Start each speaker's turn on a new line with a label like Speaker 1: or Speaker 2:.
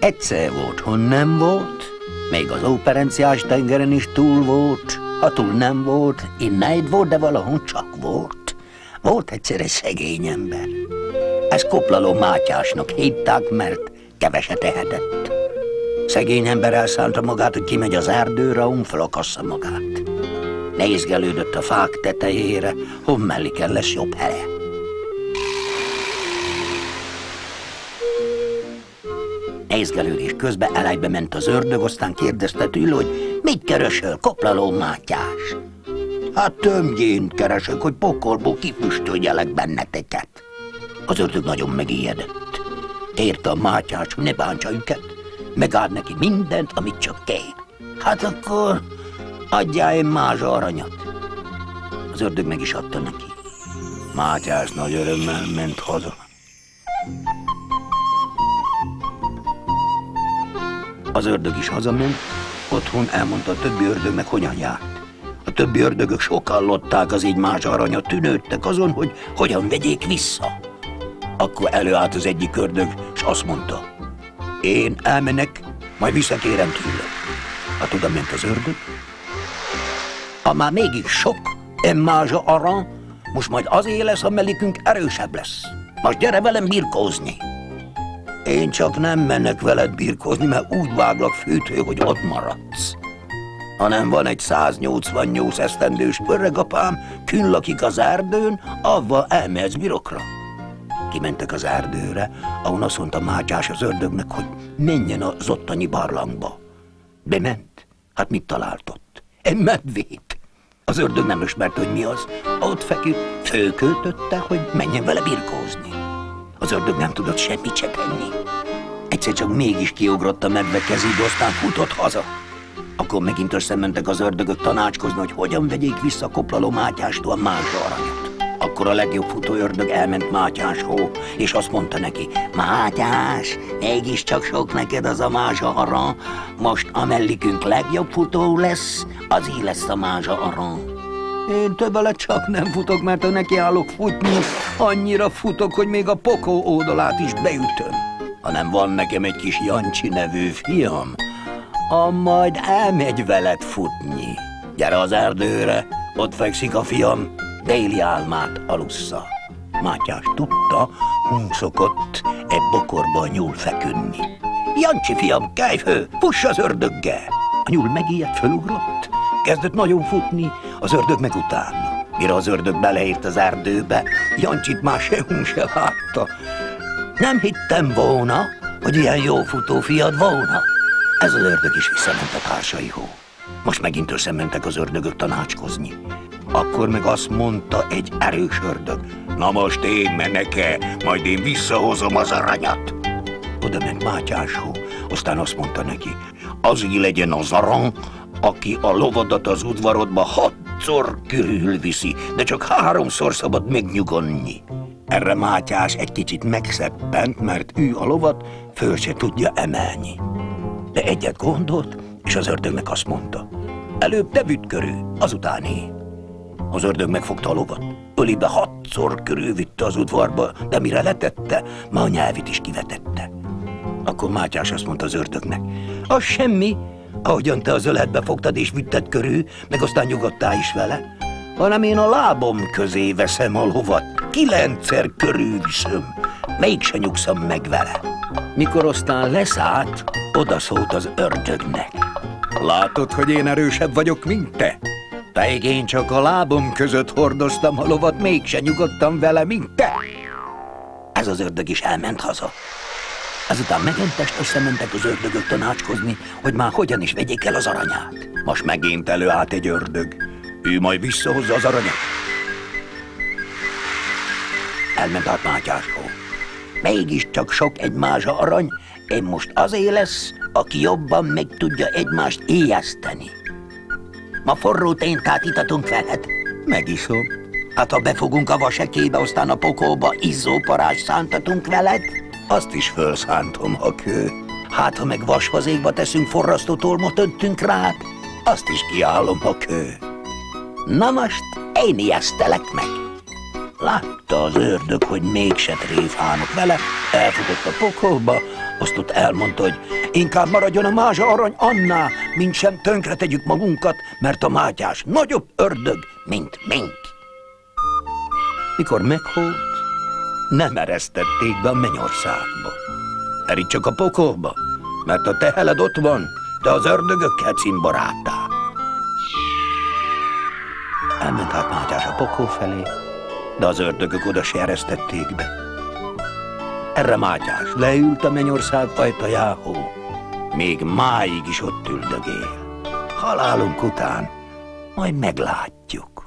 Speaker 1: Egyszer volt, hon nem volt, még az operenciás tengeren is túl volt, ha túl nem volt, innen volt, de valahol csak volt. Volt egyszer egy szegény ember. Ezt Koplaló Mátyásnak hívták, mert keveset ehetett. Szegény ember elszánta magát, hogy kimegy az erdőre, fölakassza magát. Nézgelődött a fák tetejére, hon melliken lesz jobb helye. Nézgelődés közben elejbe ment az ördög, aztán kérdezte tőle, hogy mit keresel, Koplaló Mátyás? Hát tömgyént keresek, hogy pokolból kifüstöljelek benneteket. Az ördög nagyon megijedett. Érte a Mátyás, hogy ne bántsa őket, megáld neki mindent, amit csak kér. Hát akkor adjál egy mázsa aranyat. Az ördög meg is adta neki. Mátyás nagy örömmel ment haza. Az ördög is hazament, otthon elmondta a többi ördögnek, hogyan járt. A többi ördögök sokallották az így mázsa aranyat, tűnődtek azon, hogy hogyan vegyék vissza. Akkor előállt az egyik ördög, és azt mondta, én elmenek, majd visszakérem tőle. Hát oda ment az ördög. Ha már mégis sok mázsa arany, most majd azért lesz, a mellikünk erősebb lesz. Most gyere velem birkózni. Én csak nem mennek veled birkózni, mert úgy váglak fűtő, hogy ott maradsz. Hanem van egy 188 esztendős öregapám, kün lakik az erdőn, avval elmehetsz birokra. Kimentek az erdőre, ahol azt mondta Mátyás az ördögnek, hogy menjen az ottani barlangba. Bement. Hát mit talált ott? Egy medvét. Az ördög nem ismerte, hogy mi az. Ott feküdt, fölköltötte, hogy menjen vele birkózni. Az ördög nem tudott semmit se tenni. Egyszer csak mégis kiugrott a medve kezébe, aztán futott haza. Akkor megint összementek az ördögök tanácskozni, hogy hogyan vegyék vissza Koplaló Mátyástól a mázsa aranyat. Akkor a legjobb futó ördög elment Mátyáshoz, és azt mondta neki, Mátyás, mégiscsak sok neked az a mázsa arany, most a mellikünk legjobb futó lesz, az így lesz a mázsa arany. Én többet csak nem futok, mert ha nekiállok futni, annyira futok, hogy még a pokol oldalát is beütöm. Hanem van nekem egy kis Jancsi nevű fiam, a majd elmegy veled futni. Gyere az erdőre, ott fekszik a fiam, déli álmát alussza. Mátyás tudta, hun szokott egy bokorba a nyúl feküdni. Jancsi fiam, kelj föl, fuss az ördöggel! A nyúl megijedt, fölugrott, kezdett nagyon futni, az ördög meg utána. Mire az ördög beleért az erdőbe, Jancsit már sehol se látta. Nem hittem volna, hogy ilyen jó futó fiad volna. Ez az ördög is visszament a társaihoz. Most megint összementek az ördögök tanácskozni. Akkor meg azt mondta egy erős ördög, na most én meneke, majd én visszahozom az aranyat. Oda ment Mátyáshoz, aztán azt mondta neki, az így legyen az arany, aki a lovadat az udvarodba 6-szor körülviszi, de csak 3-szor szabad megnyugodni. Erre Mátyás egy kicsit megszeppent, mert ő a lovat föl se tudja emelni. De egyet gondolt, és az ördögnek azt mondta, előbb te vidd körül, azután én. Az ördög megfogta a lovat, ölébe 6-szor körülvitte az udvarba, de mire letette, már a nyelvét is kivetette. Akkor Mátyás azt mondta az ördögnek, az semmi, ahogyan te az öletbe fogtad és vitted körül, meg aztán nyugodtál is vele, hanem én a lábam közé veszem a lovat, 9-szer körülviszöm, mégse nyugszom meg vele. Mikor aztán leszállt, odaszólt az ördögnek. Látod, hogy én erősebb vagyok, mint te? Pedig én csak a lábam között hordoztam a lovat, mégse nyugodtam vele, mint te. Ez az ördög is elment haza. Ezután megint este összementek az ördögök tanácskozni, hogy már hogyan is vegyék el az aranyát. Most megint előállt egy ördög. Ő majd visszahozza az aranyat. Elment át Mátyáshoz. Mégiscsak sok egy mázsa arany, én most azért lesz, aki jobban meg tudja egymást éjeszteni. Ma forró téntát itatunk veled. Megiszom. Hát ha befogunk a vasekébe, aztán a pokolba izzó parázs szántatunk veled, azt is fölszántom, ha kő. Hát ha meg vashazékba teszünk forrasztó tolmot öntünk rád, azt is kiállom, ha kő. Na most én ijesztelek meg. Látta az ördög, hogy mégse tréfálnak vele, elfogott a pokolba, azt ott elmondta, hogy inkább maradjon a mázsa arany annál, mint sem tönkre tegyük magunkat, mert a Mátyás nagyobb ördög, mint mink. Mikor meghalt, nem eresztették be a mennyországba. Erígy csak a pokolba, mert a teheled ott van, de az ördögökkel cimboráttál. Elment hát Mátyás a pokol felé, de az ördögök oda se eresztették be. Erre Mátyás leült a mennyország ajtajához, még máig is ott üldögél. Halálunk után majd meglátjuk.